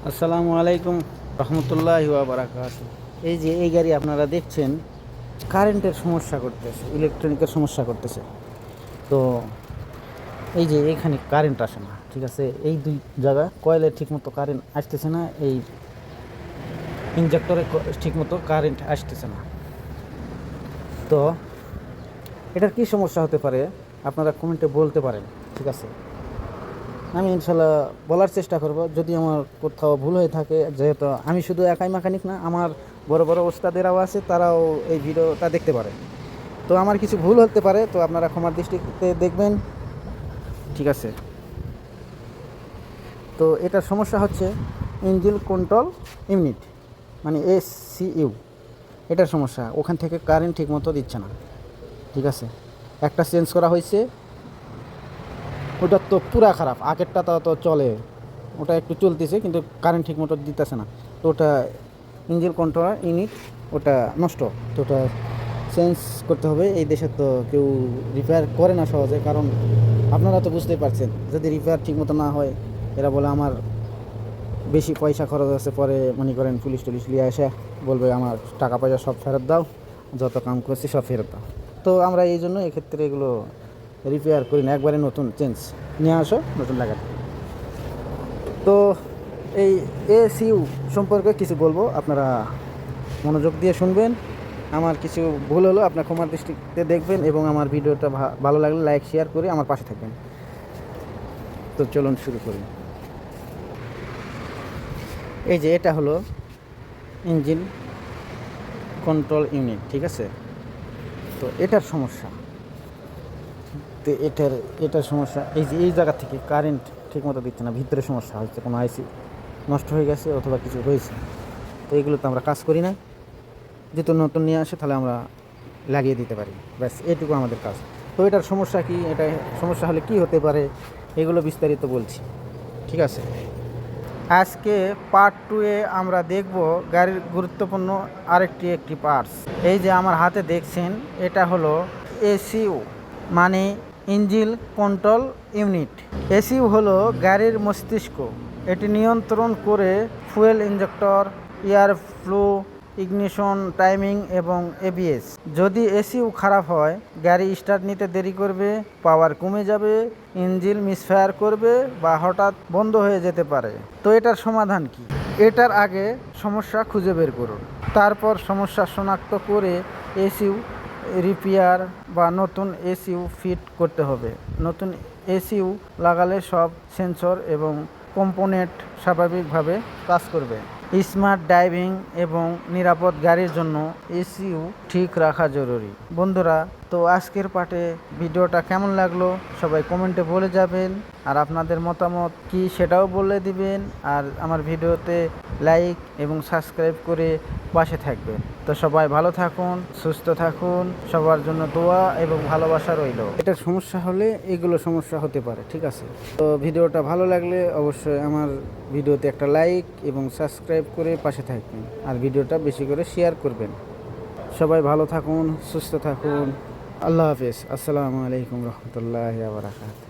আসসালামু আলাইকুম রহমতুল্লাহি ওয়া বারাকাতুহু। এই যে এই গাড়ি আপনারা দেখছেন, কারেন্টের সমস্যা করতেছে, ইলেকট্রনিকের সমস্যা করতেছে। তো এই যে এখানে কারেন্ট আসে না, ঠিক আছে। এই দুই জায়গা কয়েলে ঠিকমতো কারেন্ট আসতেছে না, এই ইনজেক্টরে ঠিকমতো কারেন্ট আসতেছে না। তো এটার কি সমস্যা হতে পারে আপনারা কমেন্টে বলতে পারেন, ঠিক আছে। আমি ইনশাল্লাহ বলার চেষ্টা করব, যদি আমার কোথাও ভুল হয়ে থাকে। যেহেতু আমি শুধু একাই মেকানিক না, আমার বড় বড় ওস্তাদেরাও আছে, তারাও এই ভিডিওটা দেখতে পারে। তো আমার কিছু ভুল হতে পারে, তো আপনারা ক্ষমার দৃষ্টিতে দেখবেন, ঠিক আছে। তো এটার সমস্যা হচ্ছে ইঞ্জিন কন্ট্রোল ইউনিট, মানে এসিইউ। এটার সমস্যা, ওখান থেকে কারেন্ট ঠিকমতো দিচ্ছে না, ঠিক আছে। একটা চেঞ্জ করা হয়েছে, ওটা তো পুরা খারাপ। আগেরটা তো চলে, ওটা একটু চলতেছে কিন্তু কারেন্ট ঠিক মতো দিতেছে না। তো ওটা ইঞ্জিন কন্ট্রোলার ইউনিট, ওটা নষ্ট। তো ওটা চেঞ্জ করতে হবে। এই দেশে তো কেউ রিপেয়ার করে না সহজে, কারণ আপনারা তো বুঝতেই পারছেন, যদি রিপেয়ার ঠিক মতো না হয়, এরা বলে আমার বেশি পয়সা খরচ আছে, পরে মনে করেন পুলিশ টুলিশ নিয়ে এসে বলবে আমার টাকা পয়সা সব ফেরত দাও, যত কাম করছি সব ফেরত দাও। তো আমরা এই জন্য এক্ষেত্রে এগুলো রিপেয়ার করি না, একবারে নতুন চেঞ্জ নিয়ে আসো, নতুন লাগাতে। তো এই এসিইউ সম্পর্কে কিছু বলবো, আপনারা মনোযোগ দিয়ে শুনবেন। আমার কিছু ভুল হলো আপনার ক্ষমার দৃষ্টিতে দেখবেন, এবং আমার ভিডিওটা ভালো লাগলে লাইক শেয়ার করে আমার পাশে থাকবেন। তো চলুন শুরু করি। এই যে এটা হলো ইঞ্জিন কন্ট্রোল ইউনিট, ঠিক আছে। তো এটার সমস্যা, তো এটার সমস্যা এই যে এই জায়গা থেকে কারেন্ট ঠিকমতো দিচ্ছে না। ভিতরে সমস্যা হচ্ছে, কোনো আইসি নষ্ট হয়ে গেছে অথবা কিছু হয়েছে। তো এগুলো তো আমরা কাজ করি না, যেহেতু নতুন নিয়ে আসে তাহলে আমরা লাগিয়ে দিতে পারি, ব্যাস এটুকু আমাদের কাজ। তো এটার সমস্যা কি, এটা সমস্যা হলে কি হতে পারে, এগুলো বিস্তারিত বলছি, ঠিক আছে। আজকে পার্ট 2-এ আমরা দেখব গাড়ির গুরুত্বপূর্ণ একটি পার্টস। এই যে আমার হাতে দেখছেন, এটা হলো এসিইউ, মানে ইঞ্জিন কন্ট্রোল ইউনিট। এসিইউ হলো গাড়ির মস্তিষ্ক। এটি নিয়ন্ত্রণ করে fuel injector, air flow, ignition, timing এবং এবিএস। যদি এসিইউ খারাপ হয়, গাড়ি স্টার্ট নিতে দেরি করবে, পাওয়ার কমে যাবে, ইঞ্জিন মিসফায়ার করবে বা হঠাৎ বন্ধ হয়ে যেতে পারে। তো এটার সমাধান কি? এটার আগে সমস্যা খুঁজে বের করুন, তারপর সমস্যা শনাক্ত করে এসিইউ রিপেয়ার বা নতুন এসিইউ ফিট করতে হবে। নতুন এসিইউ লাগালে সব সেন্সর এবং কম্পোনেন্ট স্বাভাবিকভাবে কাজ করবে। স্মার্ট ড্রাইভিং এবং নিরাপদ গাড়ির জন্য এসিইউ ঠিক রাখা জরুরি। বন্ধুরা, তো আজকের পার্টে ভিডিওটা কেমন লাগলো সবাই কমেন্টে বলে যাবেন, আর আপনাদের মতামত কি সেটাও বলে দিবেন। আর আমার ভিডিওতে লাইক এবং সাবস্ক্রাইব করে পাশে থাকবেন। তো সবাই ভালো থাকুন, সুস্থ থাকুন, সবার জন্য দোয়া এবং ভালোবাসা রইল। এটার সমস্যা হলে এগুলো সমস্যা হতে পারে, ঠিক আছে। তো ভিডিওটা ভালো লাগলে অবশ্যই আমার ভিডিওতে একটা লাইক এবং সাবস্ক্রাইব করে পাশে থাকবেন, আর ভিডিওটা বেশি করে শেয়ার করবেন। সবাই ভালো থাকুন, সুস্থ থাকুন। আল্লাহ হাফেজ। আসসালামু আলাইকুম রহমতুল্লাহি ওয়া বারাকাতুহু।